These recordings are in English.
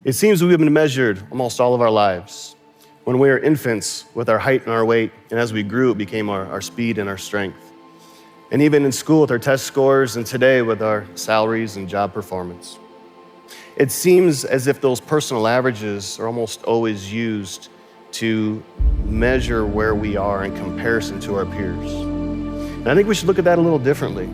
It seems we have been measured almost all of our lives. When we were infants with our height and our weight, and as we grew, it became our speed and our strength. And even in school with our test scores, and today with our salaries and job performance. It seems as if those personal averages are almost always used to measure where we are in comparison to our peers. And I think we should look at that a little differently.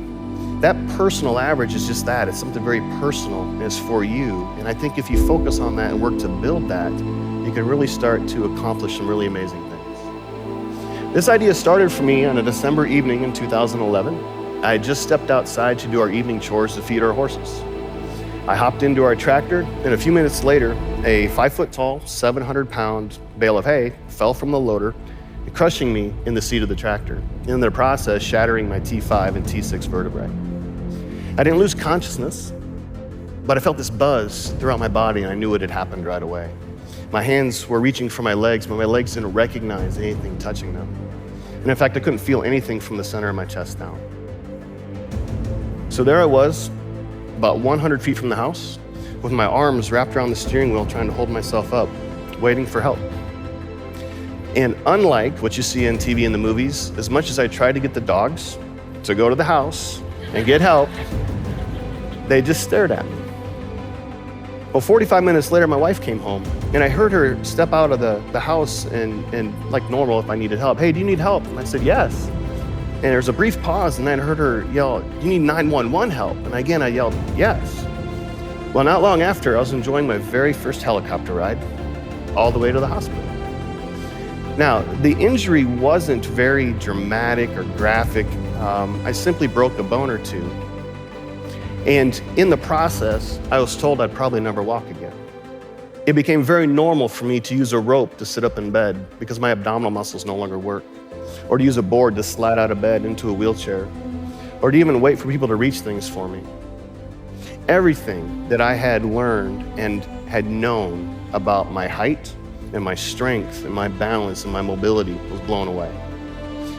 That personal average is just that. It's something very personal, and it's for you. And I think if you focus on that and work to build that, you can really start to accomplish some really amazing things. This idea started for me on a December evening in 2011. I had just stepped outside to do our evening chores to feed our horses. I hopped into our tractor, and a few minutes later, a 5-foot-tall, 700-pound bale of hay fell from the loader, crushing me in the seat of the tractor, in the process shattering my T5 and T6 vertebrae. I didn't lose consciousness, but I felt this buzz throughout my body, and I knew it had happened right away. My hands were reaching for my legs, but my legs didn't recognize anything touching them. And in fact, I couldn't feel anything from the center of my chest down. So there I was, about 100 feet from the house, with my arms wrapped around the steering wheel, trying to hold myself up, waiting for help. And unlike what you see on TV and the movies, as much as I tried to get the dogs to go to the house and get help, they just stared at me. Well, 45 minutes later, my wife came home, and I heard her step out of the house and like normal, if I needed help, "Hey, do you need help?" And I said, "Yes." And there was a brief pause, and then I heard her yell, "You need 911 help?" And again, I yelled, "Yes." Well, not long after, I was enjoying my very first helicopter ride all the way to the hospital. Now, the injury wasn't very dramatic or graphic. I simply broke a bone or two. And in the process, I was told I'd probably never walk again. It became very normal for me to use a rope to sit up in bed because my abdominal muscles no longer work, or to use a board to slide out of bed into a wheelchair, or to even wait for people to reach things for me. Everything that I had learned and had known about my height and my strength and my balance and my mobility was blown away.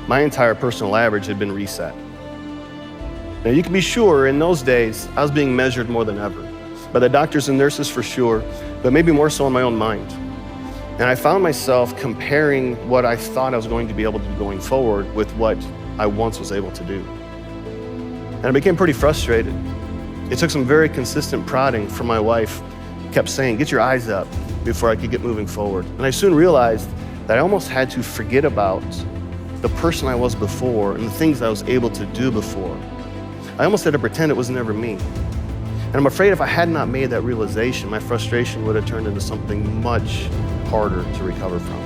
My entire personal average had been reset. Now you can be sure in those days, I was being measured more than ever, by the doctors and nurses for sure, but maybe more so in my own mind. And I found myself comparing what I thought I was going to be able to do going forward with what I once was able to do. And I became pretty frustrated. It took some very consistent prodding from my wife, kept saying, "Get your eyes up," before I could get moving forward. And I soon realized that I almost had to forget about the person I was before and the things I was able to do before. I almost had to pretend it was never me. And I'm afraid if I had not made that realization, my frustration would have turned into something much harder to recover from.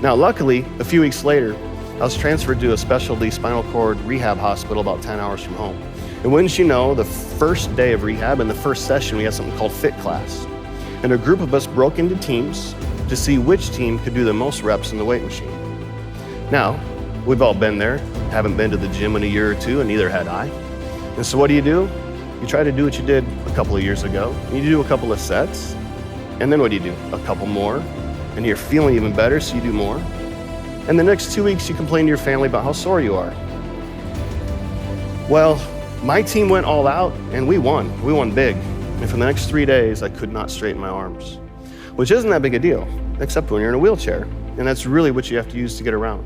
Now, luckily, a few weeks later, I was transferred to a specialty spinal cord rehab hospital about 10 hours from home. And wouldn't you know, the first day of rehab, in the first session, we had something called fit class. And a group of us broke into teams to see which team could do the most reps in the weight machine. Now, we've all been there, haven't been to the gym in a year or two, and neither had I. And so what do? You try to do what you did a couple of years ago. You do a couple of sets, and then what do? A couple more, and you're feeling even better, so you do more. And the next 2 weeks, you complain to your family about how sore you are. Well, my team went all out, and we won. We won big. And for the next 3 days, I could not straighten my arms, which isn't that big a deal, except when you're in a wheelchair. And that's really what you have to use to get around.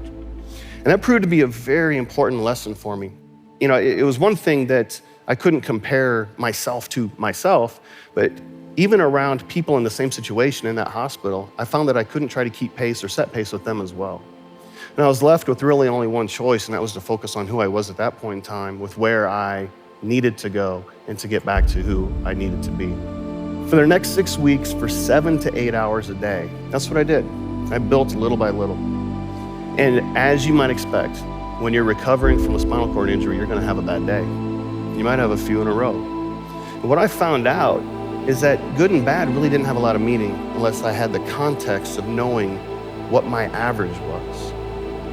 And that proved to be a very important lesson for me. You know, it was one thing that I couldn't compare myself to myself, but even around people in the same situation in that hospital, I found that I couldn't try to keep pace or set pace with them as well. And I was left with really only one choice, and that was to focus on who I was at that point in time, with where I needed to go and to get back to who I needed to be. For the next 6 weeks, for 7 to 8 hours a day, that's what I did. I built little by little. And as you might expect, when you're recovering from a spinal cord injury, you're gonna have a bad day. You might have a few in a row. And what I found out is that good and bad really didn't have a lot of meaning unless I had the context of knowing what my average was.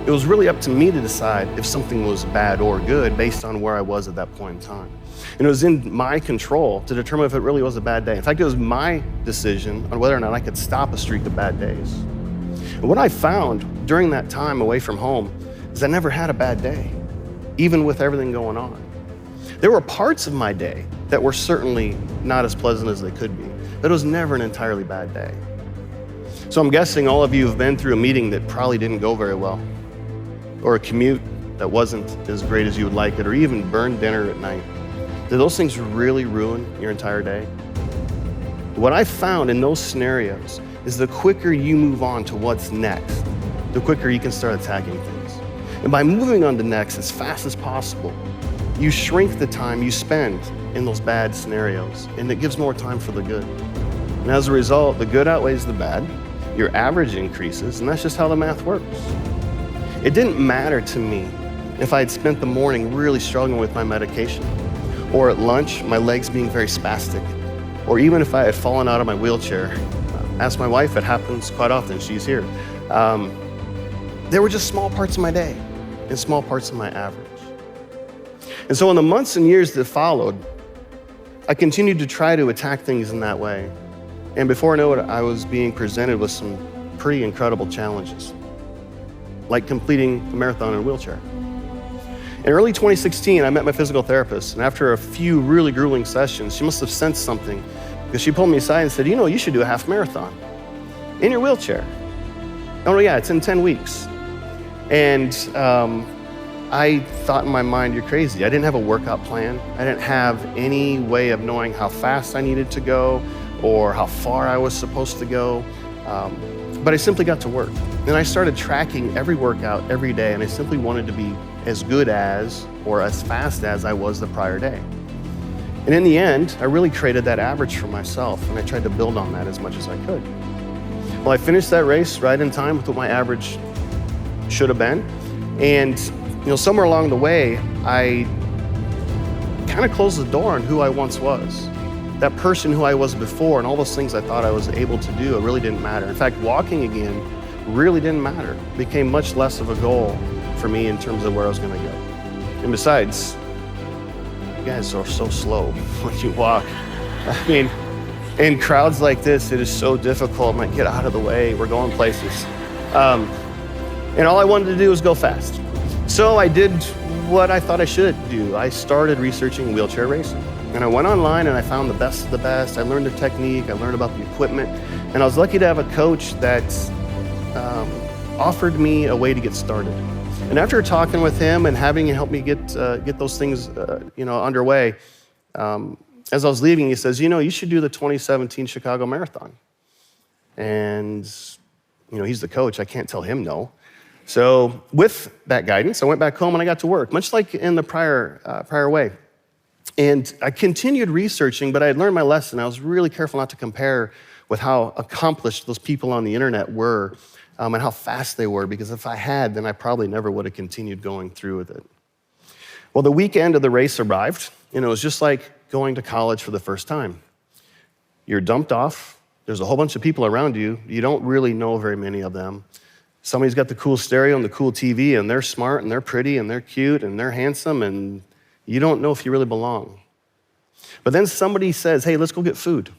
It was really up to me to decide if something was bad or good based on where I was at that point in time. And it was in my control to determine if it really was a bad day. In fact, it was my decision on whether or not I could stop a streak of bad days. And what I found during that time away from home is I never had a bad day, even with everything going on. There were parts of my day that were certainly not as pleasant as they could be. but it was never an entirely bad day. So I'm guessing all of you have been through a meeting that probably didn't go very well, or a commute that wasn't as great as you would like it, or even burned dinner at night. Did those things really ruin your entire day? What I found in those scenarios is the quicker you move on to what's next, the quicker you can start attacking things. And by moving on to next as fast as possible, you shrink the time you spend in those bad scenarios, and it gives more time for the good. And as a result, the good outweighs the bad, your average increases, and that's just how the math works. It didn't matter to me if I had spent the morning really struggling with my medication, or at lunch, my legs being very spastic, or even if I had fallen out of my wheelchair. Ask my wife, it happens quite often, she's here. They were just small parts of my day and small parts of my average. And so in the months and years that followed, I continued to try to attack things in that way. And before I know it, I was being presented with some pretty incredible challenges, like completing a marathon in a wheelchair. In early 2016, I met my physical therapist, and after a few really grueling sessions, she must have sensed something, because she pulled me aside and said, you should do a half marathon in your wheelchair. Oh yeah, it's in 10 weeks. And I thought in my mind, you're crazy. I didn't have a workout plan. I didn't have any way of knowing how fast I needed to go or how far I was supposed to go. But I simply got to work. And I started tracking every workout every day, and I simply wanted to be as good as or as fast as I was the prior day. And in the end, I really created that average for myself, and I tried to build on that as much as I could. Well, I finished that race right in time with what my average should have been. And somewhere along the way, I kind of closed the door on who I once was. That person who I was before and all those things I thought I was able to do, it really didn't matter. In fact, walking again really didn't matter. It became much less of a goal for me in terms of where I was gonna go. And besides, you guys are so slow when you walk. I mean, in crowds like this, it is so difficult. I'm like, get out of the way, we're going places. And all I wanted to do was go fast. So I did what I thought I should do. I started researching wheelchair racing. And I went online and I found the best of the best. I learned the technique, I learned about the equipment, and I was lucky to have a coach that offered me a way to get started. And after talking with him and having him help me get those things underway, as I was leaving, he says, you should do the 2017 Chicago Marathon. And he's the coach, I can't tell him no. So with that guidance, I went back home and I got to work, much like in the prior way. And I continued researching, but I had learned my lesson. I was really careful not to compare with how accomplished those people on the internet were and how fast they were, because if I had, then I probably never would have continued going through with it. Well, the weekend of the race arrived, and it was just like going to college for the first time. You're dumped off. There's a whole bunch of people around you. You don't really know very many of them. Somebody's got the cool stereo and the cool TV, and they're smart, and they're pretty, and they're cute, and they're handsome, and you don't know if you really belong. But then somebody says, hey, let's go get food.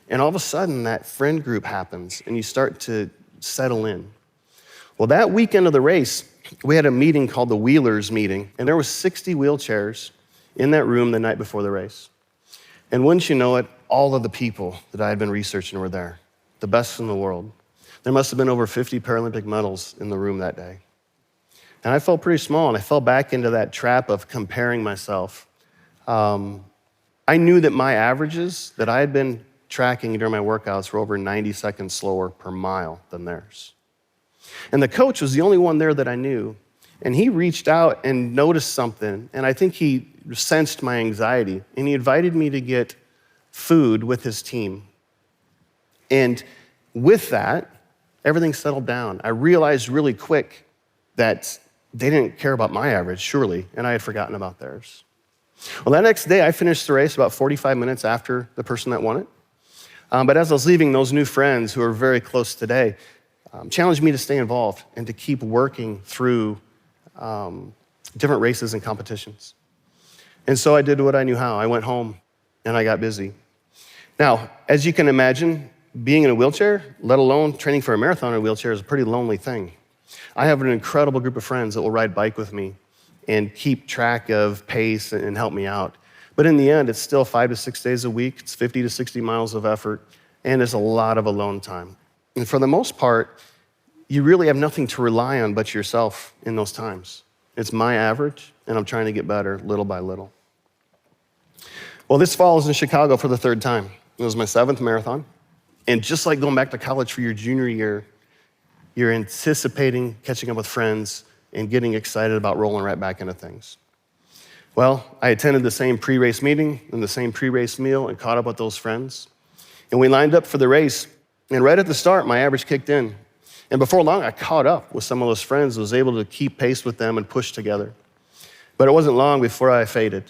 And all of a sudden, that friend group happens, and you start to settle in. Well, that weekend of the race, we had a meeting called the Wheelers meeting, and there was 60 wheelchairs in that room the night before the race. And wouldn't you know it, all of the people that I had been researching were there, the best in the world. There must have been over 50 Paralympic medals in the room that day. And I felt pretty small, and I fell back into that trap of comparing myself. I knew that my averages that I had been tracking during my workouts were over 90 seconds slower per mile than theirs. And the coach was the only one there that I knew, and he reached out and noticed something, and I think he sensed my anxiety, and he invited me to get food with his team. And with that, everything settled down. I realized really quick that they didn't care about my average, surely, and I had forgotten about theirs. Well, that next day, I finished the race about 45 minutes after the person that won it. But as I was leaving, those new friends who are very close today challenged me to stay involved and to keep working through different races and competitions. And so I did what I knew how. I went home and I got busy. Now, as you can imagine, being in a wheelchair, let alone training for a marathon in a wheelchair, is a pretty lonely thing. I have an incredible group of friends that will ride bike with me and keep track of pace and help me out. But in the end, it's still 5 to 6 days a week. It's 50 to 60 miles of effort, and it's a lot of alone time. And for the most part, you really have nothing to rely on but yourself in those times. It's my average, and I'm trying to get better little by little. Well, this fall I was in Chicago for the 3rd time. It was my 7th marathon. And just like going back to college for your junior year, you're anticipating catching up with friends and getting excited about rolling right back into things. Well, I attended the same pre-race meeting and the same pre-race meal and caught up with those friends. And we lined up for the race. And right at the start, my average kicked in. And before long, I caught up with some of those friends, was able to keep pace with them and push together. But it wasn't long before I faded.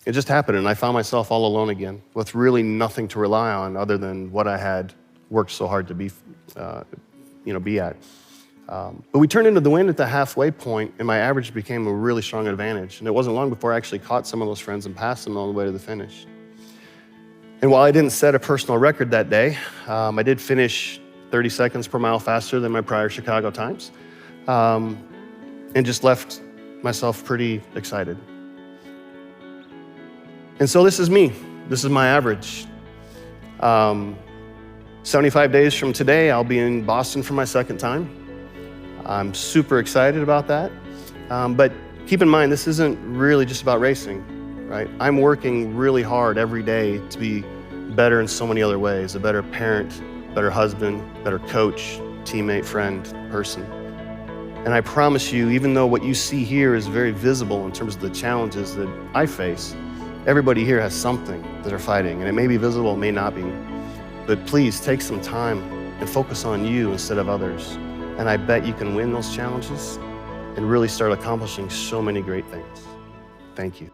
It just happened, and I found myself all alone again with really nothing to rely on other than what I had worked so hard to be at. But we turned into the wind at the halfway point, and my average became a really strong advantage. And it wasn't long before I actually caught some of those friends and passed them all the way to the finish. And while I didn't set a personal record that day, I did finish 30 seconds per mile faster than my prior Chicago times, and just left myself pretty excited. And so this is me. This is my average. 75 days from today, I'll be in Boston for my 2nd time. I'm super excited about that. But keep in mind, this isn't really just about racing, right? I'm working really hard every day to be better in so many other ways, a better parent, better husband, better coach, teammate, friend, person. And I promise you, even though what you see here is very visible in terms of the challenges that I face, everybody here has something that they're fighting, and it may be visible, it may not be. But please take some time and focus on you instead of others. And I bet you can win those challenges and really start accomplishing so many great things. Thank you.